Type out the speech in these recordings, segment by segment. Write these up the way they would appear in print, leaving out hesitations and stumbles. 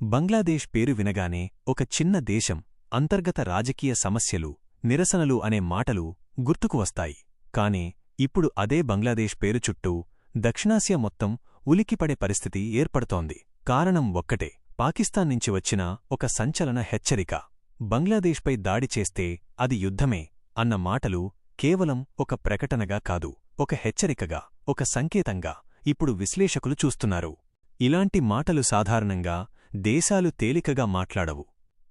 బంగ్లాదేశ్ పేరు వినగానే ఒక చిన్న దేశం, అంతర్గత రాజకీయ సమస్యలు, నిరసనలు అనే మాటలు గుర్తుకు వస్తాయి. కాని ఇప్పుడు అదే బంగ్లాదేశ్ పేరు చుట్టూ దక్షిణాసియా మొత్తం ఉలిక్కిపడే పరిస్థితి ఏర్పడుతోంది. కారణం ఒక్కటే, పాకిస్తాన్ నుంచి వచ్చిన ఒక సంచలన హెచ్చరిక. బంగ్లాదేశ్పై దాడి చేస్తే అది యుద్ధమే అన్న మాటలు కేవలం ఒక ప్రకటనగా కాదు, ఒక హెచ్చరికగా, ఒక సంకేతంగా ఇప్పుడు విశ్లేషకులు చూస్తున్నారు. ఇలాంటి మాటలు సాధారణంగా దేశాలు తేలికగా మాట్లాడవు.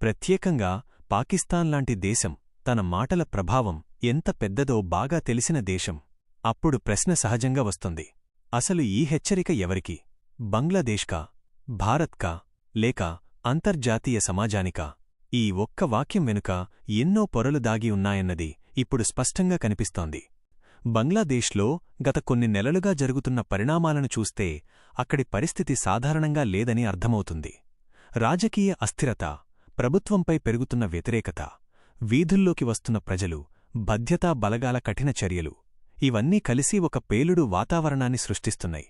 ప్రత్యేకంగా పాకిస్తాన్ లాంటి దేశం, తన మాటల ప్రభావం ఎంత పెద్దదో బాగా తెలిసిన దేశం. అప్పుడు ప్రశ్న సహజంగా వస్తుంది, అసలు ఈ హెచ్చరిక ఎవరికి? బంగ్లాదేశ్కా, భారత్కా, లేక అంతర్జాతీయ సమాజానికా? ఈ ఒక్క వాక్యం వెనుక ఎన్నో పొరలు దాగి ఉన్నాయన్నది ఇప్పుడు స్పష్టంగా కనిపిస్తోంది. బంగ్లాదేశ్లో గత కొన్ని నెలలుగా జరుగుతున్న పరిణామాలను చూస్తే అక్కడి పరిస్థితి సాధారణంగా లేదని అర్థమవుతుంది. రాజకీయ అస్థిరత, ప్రభుత్వంపై పెరుగుతున్న వ్యతిరేకత, వీధుల్లోకి వస్తున్న ప్రజలు, భద్రతా బలగాల కఠిన చర్యలు, ఇవన్నీ కలిసి ఒక పేలుడు వాతావరణాన్ని సృష్టిస్తున్నాయి.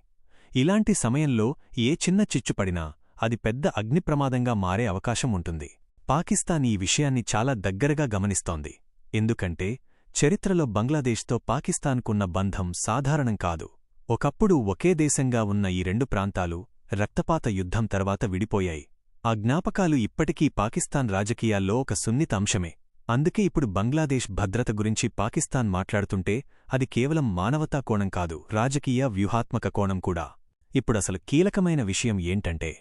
ఇలాంటి సమయంలో ఏ చిన్న చిచ్చుపడినా అది పెద్ద అగ్నిప్రమాదంగా మారే అవకాశం ఉంటుంది. పాకిస్తాన్ ఈ విషయాన్ని చాలా దగ్గరగా గమనిస్తోంది. ఎందుకంటే చరిత్రలో బంగ్లాదేశ్తో పాకిస్తాన్కున్న బంధం సాధారణం కాదు. ఒకప్పుడు ఒకే దేశంగా ఉన్న ఈ రెండు ప్రాంతాలు రక్తపాత యుద్ధం తర్వాత విడిపోయాయి. ఆ జ్ఞాపకాలు ఇప్పటికీ పాకిస్తాన్ రాజకీయాల్లో ఒక సున్నిత అంశమే. అందుకే ఇప్పుడు బంగ్లాదేశ్ భద్రత గురించి పాకిస్తాన్ మాట్లాడుతుంటే అది కేవలం మానవతా కోణం కాదు, రాజకీయ వ్యూహాత్మక కోణం కూడా. ఇప్పుడసలు కీలకమైన విషయం ఏంటంటే,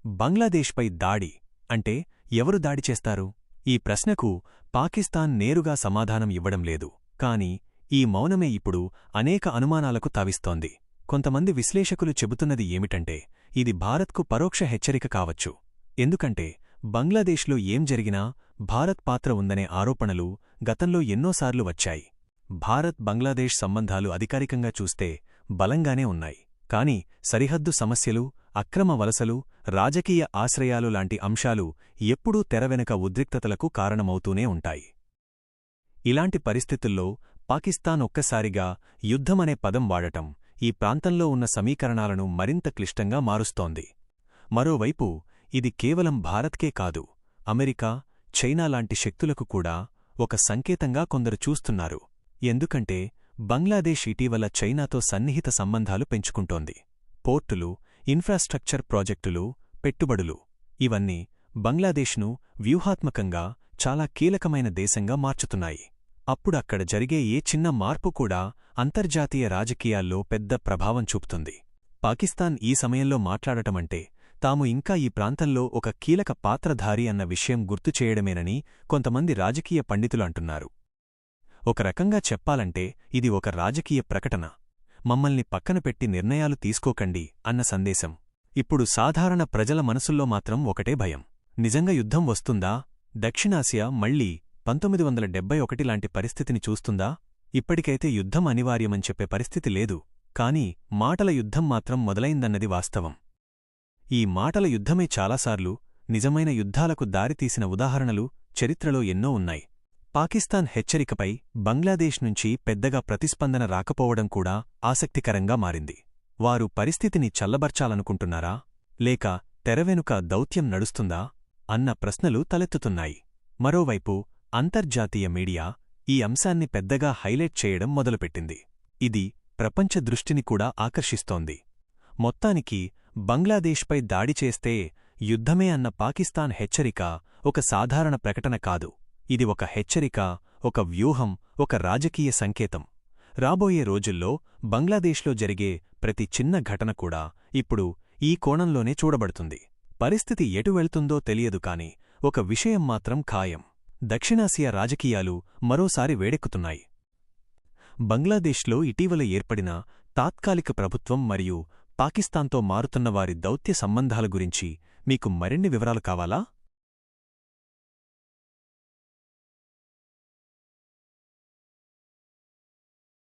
బంగ్లాదేశ్పై దాడి అంటే ఎవరు దాడి చేస్తారు? ఈ ప్రశ్నకు పాకిస్తాన్ నేరుగా సమాధానం ఇవ్వడం లేదు. కాని ఈ మౌనమే ఇప్పుడు అనేక అనుమానాలకు తావిస్తోంది. కొంతమంది విశ్లేషకులు చెబుతున్నది ఏమిటంటే, ఇది భారత్కు పరోక్ష హెచ్చరిక కావచ్చు. ఎందుకంటే బంగ్లాదేశ్లో ఏం జరిగినా భారత్ పాత్ర ఉందనే ఆరోపణలు గతంలో ఎన్నోసార్లు వచ్చాయి. భారత్ బంగ్లాదేశ్ సంబంధాలు అధికారికంగా చూస్తే బలంగానే ఉన్నాయి. కాని సరిహద్దు సమస్యలు, అక్రమ వలసలు, రాజకీయ ఆశ్రయాలు లాంటి అంశాలు ఎప్పుడూ తెరవెనక ఉద్రిక్తతలకు కారణమవుతూనే ఉంటాయి. ఇలాంటి పరిస్థితుల్లో పాకిస్తాన్ ఒక్కసారిగా యుద్ధమనే పదం వాడటం ఈ ప్రాంతంలో ఉన్న సమీకరణాలను మరింత క్లిష్టంగా మారుస్తోంది. మరోవైపు ఇది కేవలం భారత్కే కాదు, అమెరికా, చైనా లాంటి శక్తులకు కూడా ఒక సంకేతంగా కొందరు చూస్తున్నారు. ఎందుకంటే బంగ్లాదేశ్ ఇటీవల చైనాతో సన్నిహిత సంబంధాలు పెంచుకుంటోంది. పోర్టులు, ఇన్ఫ్రాస్ట్రక్చర్ ప్రాజెక్టులు, పెట్టుబడులు, ఇవన్నీ బంగ్లాదేశ్ను వ్యూహాత్మకంగా చాలా కీలకమైన దేశంగా మార్చుతున్నాయి. అప్పుడక్కడ జరిగే ఏ చిన్న మార్పు కూడా అంతర్జాతీయ రాజకీయాల్లో పెద్ద ప్రభావం చూపుతుంది. పాకిస్తాన్ ఈ సమయంలో మాట్లాడటమంటే తాము ఇంకా ఈ ప్రాంతంలో ఒక కీలక పాత్రధారి అన్న విషయం గుర్తుచేయడమేనని కొంతమంది రాజకీయ పండితులు అంటున్నారు. ఒక రకంగా చెప్పాలంటే ఇది ఒక రాజకీయ ప్రకటన. మమ్మల్ని పక్కన పెట్టి నిర్ణయాలు తీసుకోకండి అన్న సందేశం. ఇప్పుడు సాధారణ ప్రజల మనసుల్లో మాత్రం ఒకటే భయం. నిజంగా యుద్ధం వస్తుందా? దక్షిణాసియా మళ్లీ 1971 లాంటి పరిస్థితిని చూస్తుందా? ఇప్పటికైతే యుద్ధం అనివార్యమని చెప్పే పరిస్థితి లేదు. కాని మాటల యుద్ధం మాత్రం మొదలైందన్నది వాస్తవం. ఈ మాటల యుద్ధమే చాలాసార్లు నిజమైన యుద్ధాలకు దారితీసిన ఉదాహరణలు చరిత్రలో ఎన్నో ఉన్నాయి. పాకిస్తాన్ హెచ్చరికపై బంగ్లాదేశ్ నుంచి పెద్దగా ప్రతిస్పందన రాకపోవడం కూడా ఆసక్తికరంగా మారింది. వారు పరిస్థితిని చల్లబర్చాలనుకుంటున్నారా, లేక తెరవెనుక దౌత్యం నడుస్తుందా అన్న ప్రశ్నలు తలెత్తుతున్నాయి. మరోవైపు అంతర్జాతీయ మీడియా ఈ అంశాన్ని పెద్దగా హైలైట్ చేయడం మొదలుపెట్టింది. ఇది ప్రపంచ దృష్టిని కూడా ఆకర్షిస్తోంది. మొత్తానికి బంగ్లాదేశ్పై దాడి చేస్తే యుద్ధమే అన్న పాకిస్తాన్ హెచ్చరిక ఒక సాధారణ ప్రకటన కాదు. ఇది ఒక హెచ్చరిక, ఒక వ్యూహం, ఒక రాజకీయ సంకేతం. రాబోయే రోజుల్లో బంగ్లాదేశ్లో జరిగే ప్రతి చిన్న ఘటన కూడా ఇప్పుడు ఈ కోణంలోనే చూడబడుతుంది. పరిస్థితి ఎటు వెళ్తుందో తెలియదు కాని ఒక విషయం మాత్రం ఖాయం, దక్షిణాసియా రాజకీయాలు మరోసారి వేడెక్కుతున్నాయి. బంగ్లాదేశ్లో ఇటీవల ఏర్పడిన తాత్కాలిక ప్రభుత్వం మరియు పాకిస్తాన్తో మారుతున్న వారి దౌత్య సంబంధాల గురించి మీకు మరిన్ని వివరాలు కావాలా?